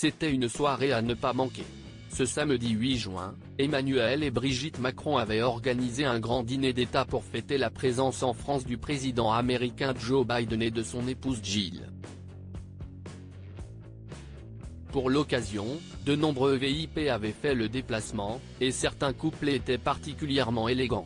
C'était une soirée à ne pas manquer. Ce samedi 8 juin, Emmanuel et Brigitte Macron avaient organisé un grand dîner d'État pour fêter la présence en France du président américain Joe Biden et de son épouse Jill. Pour l'occasion, de nombreux VIP avaient fait le déplacement, et certains couplets étaient particulièrement élégants.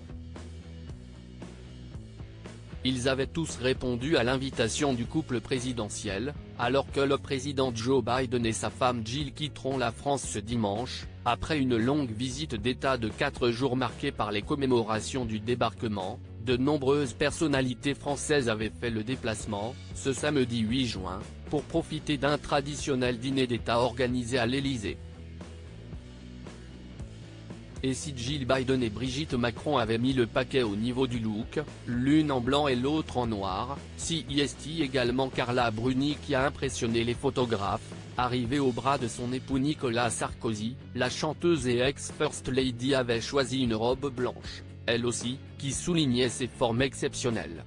Ils avaient tous répondu à l'invitation du couple présidentiel, alors que le président Joe Biden et sa femme Jill quitteront la France ce dimanche, après une longue visite d'État de 4 jours marquée par les commémorations du débarquement. De nombreuses personnalités françaises avaient fait le déplacement, ce samedi 8 juin, pour profiter d'un traditionnel dîner d'État organisé à l'Élysée. Et si Jill Biden et Brigitte Macron avaient mis le paquet au niveau du look, l'une en blanc et l'autre en noir, si est également Carla Bruni qui a impressionné les photographes, arrivée au bras de son époux Nicolas Sarkozy, la chanteuse et ex-First Lady avait choisi une robe blanche, elle aussi, qui soulignait ses formes exceptionnelles.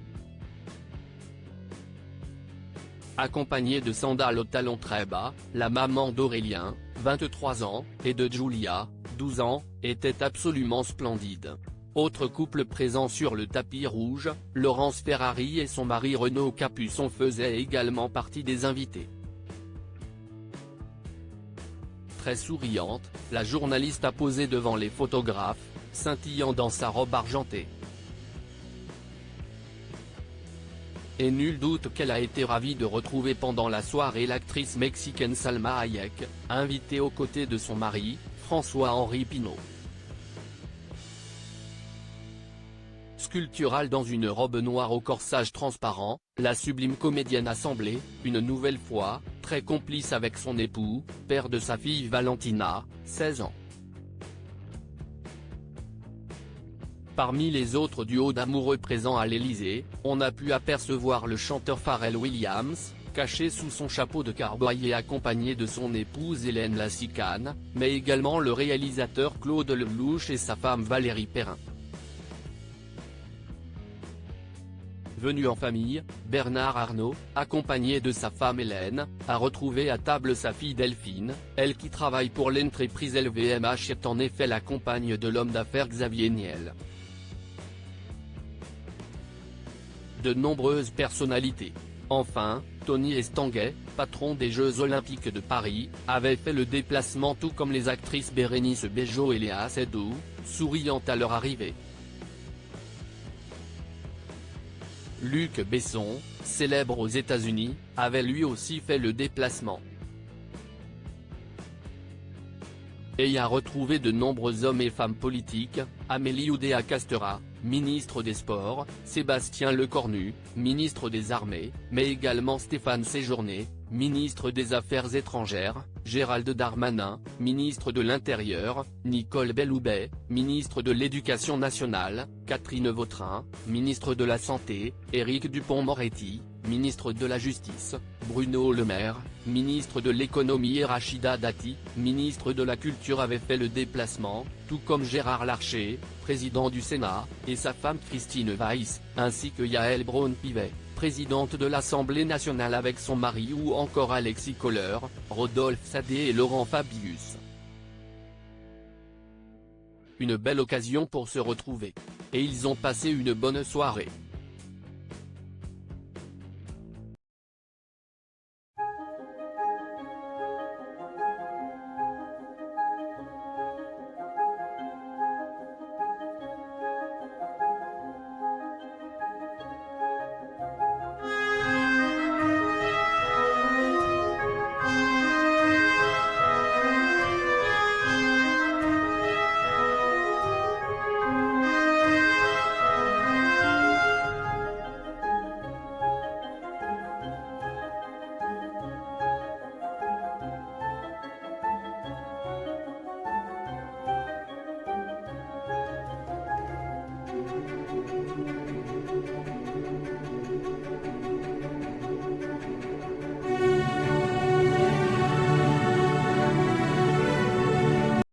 Accompagnée de sandales aux talons très bas, la maman d'Aurélien, 23 ans, et de Julia, 12 ans, était absolument splendide. Autre couple présent sur le tapis rouge, Laurence Ferrari et son mari Renaud Capuçon faisaient également partie des invités. Très souriante, la journaliste a posé devant les photographes, scintillant dans sa robe argentée. Et nul doute qu'elle a été ravie de retrouver pendant la soirée l'actrice mexicaine Salma Hayek, invitée aux côtés de son mari, François-Henri Pinault. Sculpturale dans une robe noire au corsage transparent, la sublime comédienne a semblé, une nouvelle fois, très complice avec son époux, père de sa fille Valentina, 16 ans. Parmi les autres duos d'amoureux présents à l'Élysée, on a pu apercevoir le chanteur Pharrell Williams, caché sous son chapeau de cowboy et accompagné de son épouse Hélène Lassicane, mais également le réalisateur Claude Lelouch et sa femme Valérie Perrin. Venu en famille, Bernard Arnault, accompagné de sa femme Hélène, a retrouvé à table sa fille Delphine, elle qui travaille pour l'entreprise LVMH est en effet la compagne de l'homme d'affaires Xavier Niel. De nombreuses personnalités. Enfin, Tony Estanguet, patron des Jeux Olympiques de Paris, avait fait le déplacement tout comme les actrices Bérénice Bejo et Léa Seydoux, souriant à leur arrivée. Luc Besson, célèbre aux États-Unis, avait lui aussi fait le déplacement. Et y a retrouvé de nombreux hommes et femmes politiques, Amélie Oudéa-Castéra, ministre des Sports, Sébastien Lecornu, ministre des Armées, mais également Stéphane Séjourné, ministre des Affaires étrangères, Gérald Darmanin, ministre de l'Intérieur, Nicole Belloubet, ministre de l'Éducation nationale, Catherine Vautrin, ministre de la Santé, Éric Dupond-Moretti, ministre de la Justice, Bruno Le Maire, ministre de l'Économie et Rachida Dati, ministre de la Culture avait fait le déplacement, tout comme Gérard Larcher, président du Sénat, et sa femme Christine Weiss, ainsi que Yael Braun-Pivet, présidente de l'Assemblée nationale avec son mari ou encore Alexis Kohler, Rodolphe Sadé et Laurent Fabius. Une belle occasion pour se retrouver. Et ils ont passé une bonne soirée.